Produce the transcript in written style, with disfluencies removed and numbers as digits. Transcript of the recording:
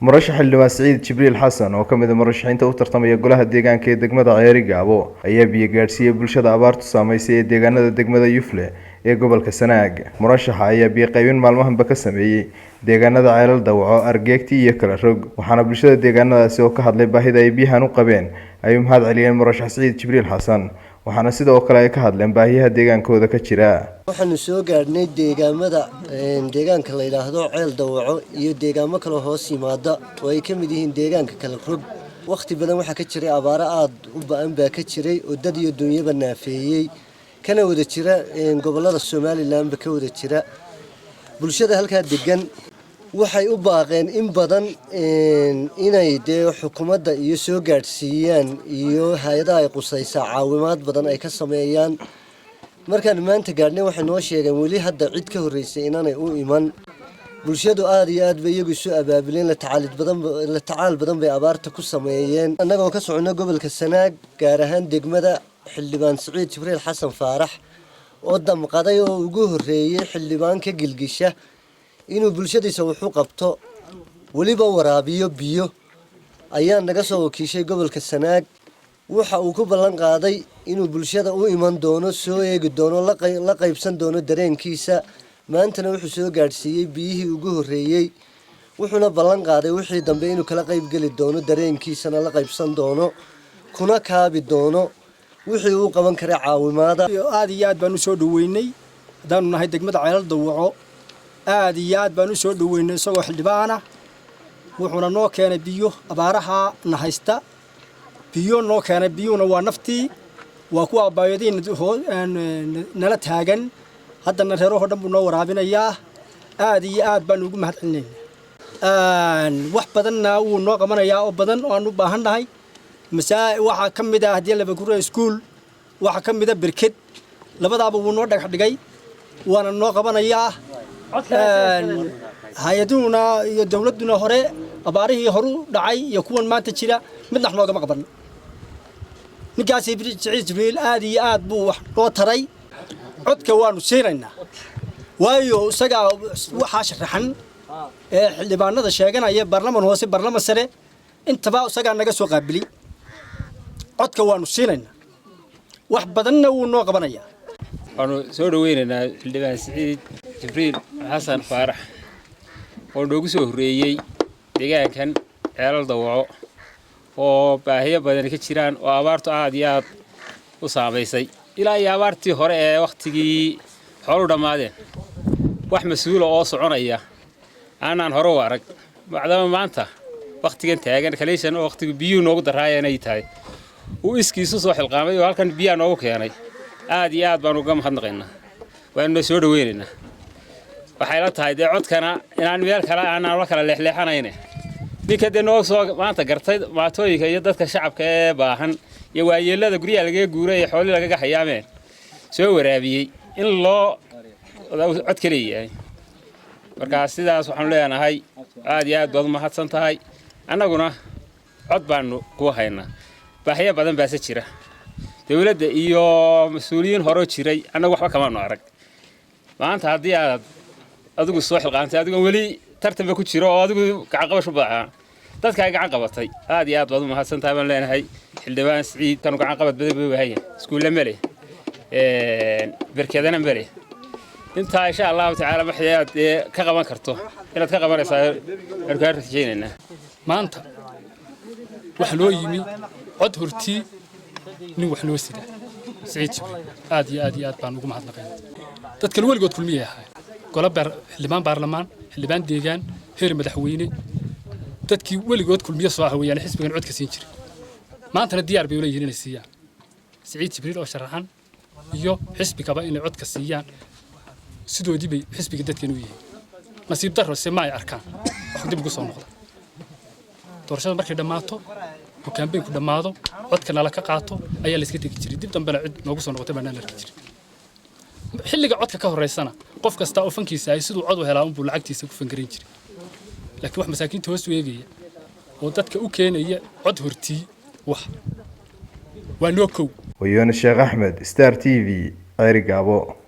مرشح اللواء سعيد جبريل حسن oo kamid ah murashaxiinta u tartamaya golaha deegaanka ee degmada Ceerigaabo ayaa biyo gaarsiiyay bulshada abaartu saameysay ee deegaanada degmada Yufle ee gobolka Sanaag. Murashaxa ayaa biyo qaybin maalmahanba ka sameeyay deegaanada Ceelal Dawco, Argeegti iyo kala rog, waxaana bulshada deegaanadaasi oo ka hadlay baahida ay biyahan u qabeen ay mahad celiyeen murashax Sacid Jibriil Xasan, waxaana sidoo kale ay ka hadleen baahiyaha deegaankooda ka jira. waxaanu soo gaarnay deegaanka la yiraahdo Ceel Dawco iyo deegaamo kale hoos yimaada oo ay kamid yihiin deegaanka kala rog. waqti badan waxa ka jiray abaaro aad u baahan baa ka jiray oo dad iyo dunyaba naafeeyay kana wada jira gobolada Soomaaliland ka wada jira. bulshada halka degan waxay u baaqeen in badan inay xukuumadda iyo soo gaarsiiyaan iyo hay'adaha ay qusaysa caawimaad badan ay ka sameeyaan. markaan maanta gaarnay waxay noo sheegeen wali hadda cid ka horeysay inaanay u iman. bulshadu aad iyo aad bay iyagu soo abaabuleen la tacaal badan bay abaarta ku sameeyeen. annagoo ka socono gobolka Sanaag gaar ahaan degmada xildhibaan Sacid Jibriil Xasan Faarax oo damqaday oo ugu horeeyay xildhibaanka Gilgisha inuu bulshadiisa wuxuu qabto waliba waraabiyo biyo ayaa naga soo wakiishay gobolka Sanaag. waxa uu ku ballan qaaday inuu bulshada u iman doono, soo eegi doono, la qaybsan doono dareenkiisa. maantana wuxuu soo gaarsiiyay biyihii ugu horeeyay, wuxuuna ballan qaaday wixii dambe inuu kala qayb gali doono, dareenkiisana la qaybsan doono, kuna kaabi doono wixii uu qaban kara caawimaada. aad iyo aad baan u soo dhaweynay hadaan nahay degmada Ceelal Dawco. aad iyo aad baan u soo dhaweynay isagoo xildhibaana. wuxuuna noo keenay biyo abaaraha na haysta. biyo noo keenay, biyuna waa naftii, waa kuwa baayadiin nala taagan. haddana reeraho dhan buu noo waraabinayaa. aad iyo aad baan ugu mahad celinaynaa. wax badanna wuu noo qabanayaa oo badan oo aan u baahannahay. waxa ka mid ah hadii laba guryo iskuul, waxa ka mid ah birkad, labadaaba wuu noo dhagax dhigay, waana noo qabanayaa. hay'aduna iyo dawladuna hore abaarihii horu dhacay iyo kuwan maanta jira midna wax noogama qaban. ninkaas Sacid Jibriil aad iyo aad buu wax noo taray. codka waanu siinaynaa waayo isaga waxa sharaxan xildhibaanada sheeganaya baarlamaan hoose, baarlamaan sare intaba isaga naga soo qaabili. codka waanu siinaynaa, wax badanna wuu noo qabanayaa. waanu soo dhaweynaynaa xildhibaan Sacid Jibriil Xasan Faarax oo noogu soo horeeyay deegaankan Ceelal Dawco oo baahiyo badan ka jiraan oo abaartu aad iyo aad u saameysay ilaa iyo abaartii hore ee waqtigii xoolo dhamaadeen. wax mas'uul oo soconaya aanan hore u arag maadaama maanta waqtigan taagan kaleeshan oo waqtigu biyo noogu daraayeen ay tahay uu iskiisu soo xilqaamay oo halkan biyo noogu keenay. aad iyo aad baan uga mahadnaqaynaa, waanu soo dhaweynaynaa. waxay la tahay codkana inaan meel kale aan la kala leexleexanayn. ninka noo soo maanta gartay maatooyinka iyo dadka shacabka ee baahan iyo waayeelada guryaha laga guuray ee xoolo laga xayaameen soo waraabiyay in loo cod kaliya. marka sidaas waxaan leenahay aad iyo aad baad mahadsan tahay. annaguna cod baanu ku haynaa. baahiyo badan baa jira, dawladda iyo mas'uuliyiin hore jiray annagu waxba kama arag. maanta haddii aad adigu soo xilqaantay adigu wali tartan ku jiro oo adigu gacan qabasho baahan dadka ay gacan qabatay. aad iyo aad baad mahadsan tahay baan leenahay xildhibaan Sacid kan gacan qabad badan buu yahay. iskuul male barkeedana male inta insha Allah taala maxaad ka qaban karto inaad ka qabanaysaa arkaan rajaynayna. maanta wax loo yimi cod hortii nin wax loo sida Sacid Jibriil aad iyo aad baan ugu mahadnaqaynaa. dadka waligood kulmiyahay xildhibaan baarlamaan, xildhibaan deegaan, heer madaxweyne, dadkii waligood kulmiye soo hawayaan xisbigan codka siin jiray. maantana diyaar bay u leeyihiin inay siiyaan Sacid Jibriil oo sharaxan iyo xisbigaba inay codka siiyaan. sidoodii bay xisbiga dadkan u yihiin. nasiib darro se ma ay arkaan wax dib ugu soo noqda. doorashada markay dhamaato oo kaambeynku dhamaado codka nala ka qaato ayaa la iska tagi jiray. dib dambena cid noogu soo noqotay baan arki jiray. xilliga codka ka horeysana qof kasta oo fankiisa ay sidoo cod u helaa uu lacagtiisa ku fangarin jiray. laakiin wax masaakiinta hoos weegaya oo dadka u keenaya cod hortii wax waa noo kow. Wayuuna Sheekh Axmed, Star TV, Ceerigaabo.